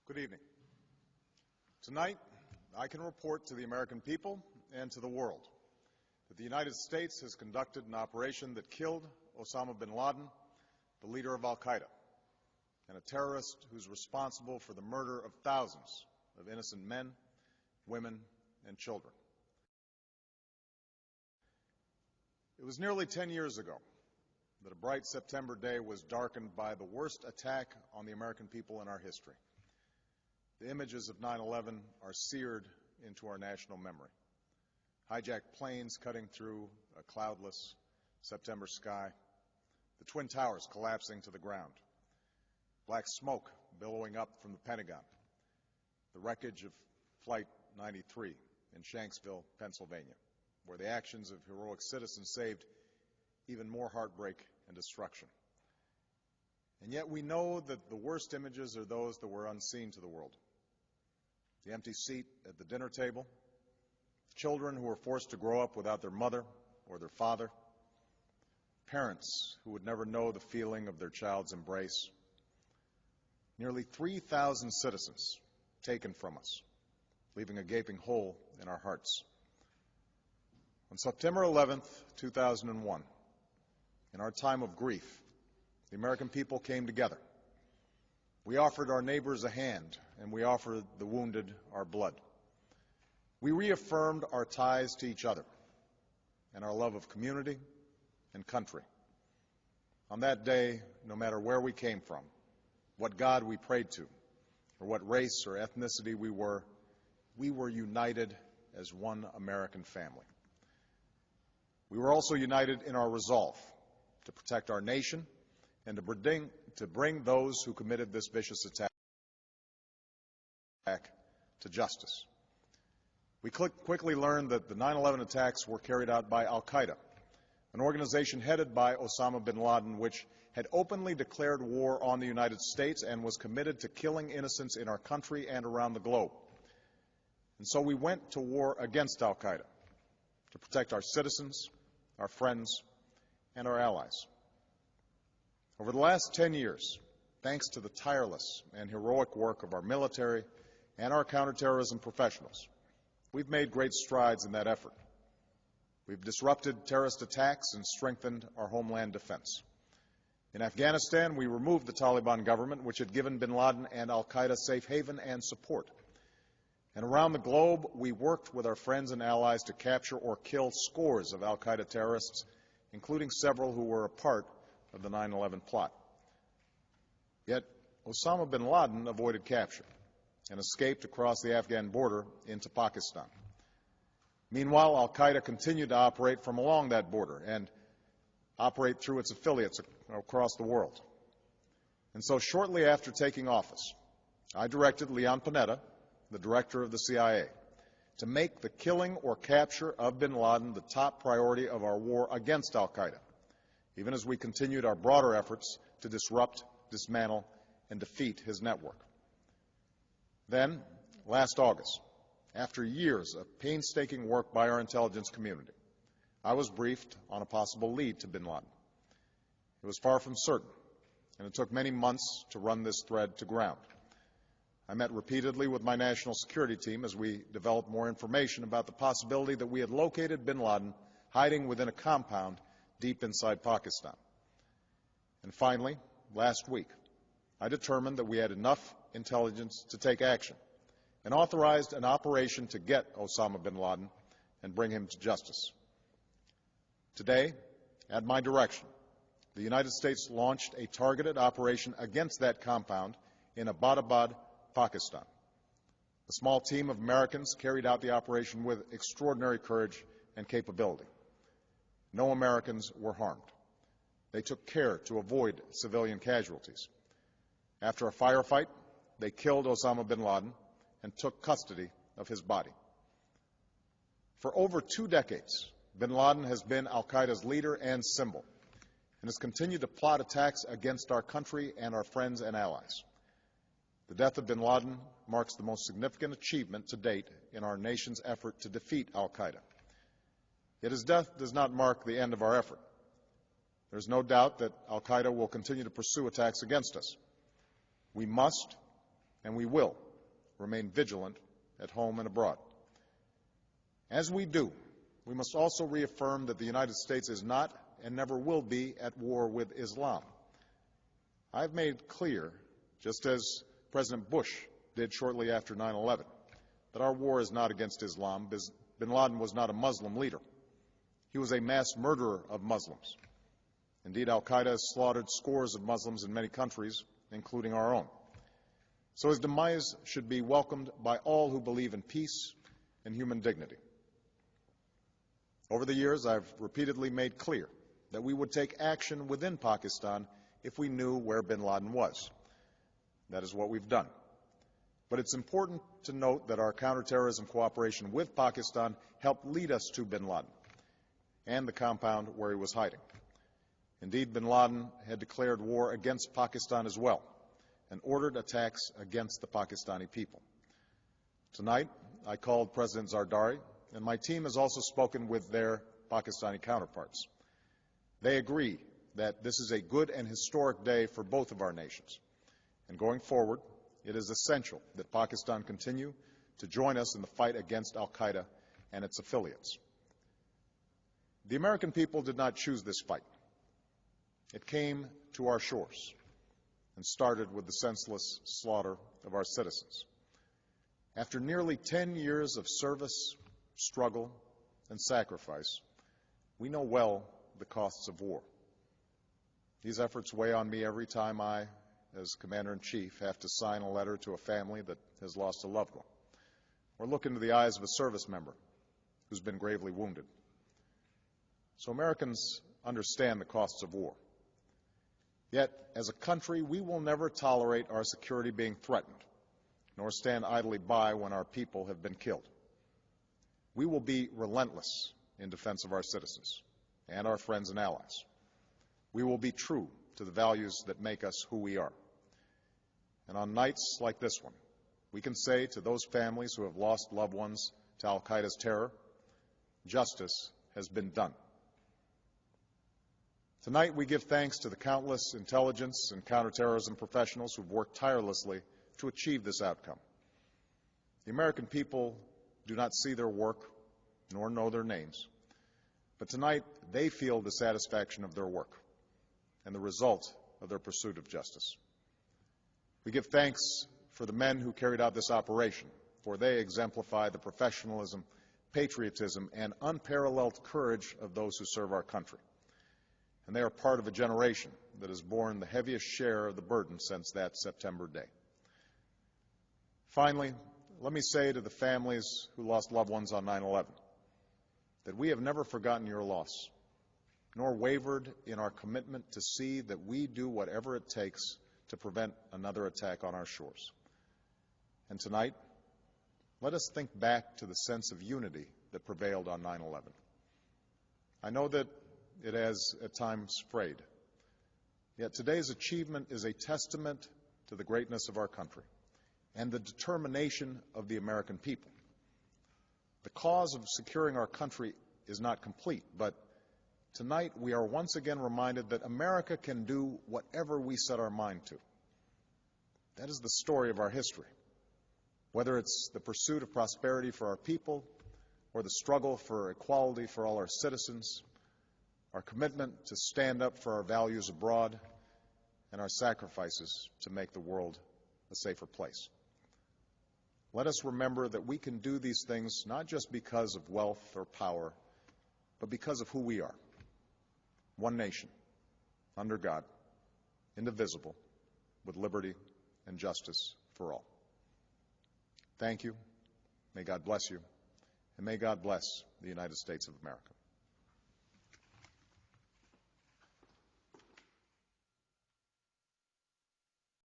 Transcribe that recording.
Good evening. Tonight, I can report to the American people and to the world that the United States has conducted an operation that killed Osama bin Laden, the leader of al-Qaeda, and a terrorist who's responsible for the murder of thousands of innocent men, women, and children. It was nearly 10 years ago that a bright September day was darkened by the worst attack on the American people in our history. The images of 9/11 are seared into our national memory. Hijacked planes cutting through a cloudless September sky, the Twin Towers collapsing to the ground, black smoke billowing up from the Pentagon, the wreckage of Flight 93 in Shanksville, Pennsylvania, where the actions of heroic citizens saved even more heartbreak and destruction. And yet we know that the worst images are those that were unseen to the world. The empty seat at the dinner table, children who were forced to grow up without their mother or their father, parents who would never know the feeling of their child's embrace, nearly 3,000 citizens taken from us, leaving a gaping hole in our hearts. On September 11th, 2001, in our time of grief, the American people came together. We offered our neighbors a hand, and we offered the wounded our blood. We reaffirmed our ties to each other and our love of community and country. On that day, no matter where we came from, what God we prayed to, or what race or ethnicity we were united as one American family. We were also united in our resolve to protect our nation and to bring those who committed this vicious attack to justice. We quickly learned that the 9/11 attacks were carried out by al-Qaeda, an organization headed by Osama bin Laden, which had openly declared war on the United States and was committed to killing innocents in our country and around the globe. And so we went to war against al-Qaeda to protect our citizens, our friends, and our allies. Over the last 10 years, thanks to the tireless and heroic work of our military and our counterterrorism professionals, we've made great strides in that effort. We've disrupted terrorist attacks and strengthened our homeland defense. In Afghanistan, we removed the Taliban government, which had given bin Laden and al-Qaeda safe haven and support. And around the globe, we worked with our friends and allies to capture or kill scores of al-Qaeda terrorists, including several who were a part of the 9/11 plot. Yet Osama bin Laden avoided capture and escaped across the Afghan border into Pakistan. Meanwhile, al-Qaeda continued to operate from along that border and operate through its affiliates across the world. And so shortly after taking office, I directed Leon Panetta, the director of the CIA, to make the killing or capture of bin Laden the top priority of our war against al-Qaeda, even as we continued our broader efforts to disrupt, dismantle, and defeat his network. Then, last August, after years of painstaking work by our intelligence community, I was briefed on a possible lead to bin Laden. It was far from certain, and it took many months to run this thread to ground. I met repeatedly with my national security team as we developed more information about the possibility that we had located bin Laden hiding within a compound deep inside Pakistan. And finally, last week, I determined that we had enough intelligence to take action and authorized an operation to get Osama bin Laden and bring him to justice. Today, at my direction, the United States launched a targeted operation against that compound in Abbottabad, Pakistan. A small team of Americans carried out the operation with extraordinary courage and capability. No Americans were harmed. They took care to avoid civilian casualties. After a firefight, they killed Osama bin Laden and took custody of his body. For over 2 decades, bin Laden has been al-Qaeda's leader and symbol, and has continued to plot attacks against our country and our friends and allies. The death of bin Laden marks the most significant achievement to date in our nation's effort to defeat al-Qaeda. Yet his death does not mark the end of our effort. There is no doubt that al-Qaeda will continue to pursue attacks against us. We must and we will remain vigilant at home and abroad. As we do, we must also reaffirm that the United States is not and never will be at war with Islam. I've made clear, just as President Bush did shortly after 9/11, that our war is not against Islam. Bin Laden was not a Muslim leader. He was a mass murderer of Muslims. Indeed, al-Qaeda has slaughtered scores of Muslims in many countries, including our own. So his demise should be welcomed by all who believe in peace and human dignity. Over the years, I've repeatedly made clear that we would take action within Pakistan if we knew where bin Laden was. That is what we've done. But it's important to note that our counterterrorism cooperation with Pakistan helped lead us to bin Laden and the compound where he was hiding. Indeed, bin Laden had declared war against Pakistan as well and ordered attacks against the Pakistani people. Tonight, I called President Zardari, and my team has also spoken with their Pakistani counterparts. They agree that this is a good and historic day for both of our nations. And going forward, it is essential that Pakistan continue to join us in the fight against al-Qaeda and its affiliates. The American people did not choose this fight. It came to our shores and started with the senseless slaughter of our citizens. After nearly 10 years of service, struggle, and sacrifice, we know well the costs of war. These efforts weigh on me every time I, as Commander-in-Chief, have to sign a letter to a family that has lost a loved one, or look into the eyes of a service member who's been gravely wounded. So Americans understand the costs of war. Yet, as a country, we will never tolerate our security being threatened, nor stand idly by when our people have been killed. We will be relentless in defense of our citizens and our friends and allies. We will be true to the values that make us who we are. And on nights like this one, we can say to those families who have lost loved ones to al-Qaeda's terror, justice has been done. Tonight, we give thanks to the countless intelligence and counterterrorism professionals who've worked tirelessly to achieve this outcome. The American people do not see their work nor know their names, but tonight they feel the satisfaction of their work and the result of their pursuit of justice. We give thanks for the men who carried out this operation, for they exemplify the professionalism, patriotism, and unparalleled courage of those who serve our country. And they are part of a generation that has borne the heaviest share of the burden since that September day. Finally, let me say to the families who lost loved ones on 9/11 that we have never forgotten your loss, nor wavered in our commitment to see that we do whatever it takes to prevent another attack on our shores. And tonight, let us think back to the sense of unity that prevailed on 9/11. I know that it has at times frayed, yet today's achievement is a testament to the greatness of our country and the determination of the American people. The cause of securing our country is not complete, but tonight we are once again reminded that America can do whatever we set our mind to. That is the story of our history. Whether it's the pursuit of prosperity for our people or the struggle for equality for all our citizens, our commitment to stand up for our values abroad, and our sacrifices to make the world a safer place. Let us remember that we can do these things not just because of wealth or power, but because of who we are. One nation, under God, indivisible, with liberty and justice for all. Thank you. May God bless you. And may God bless the United States of America.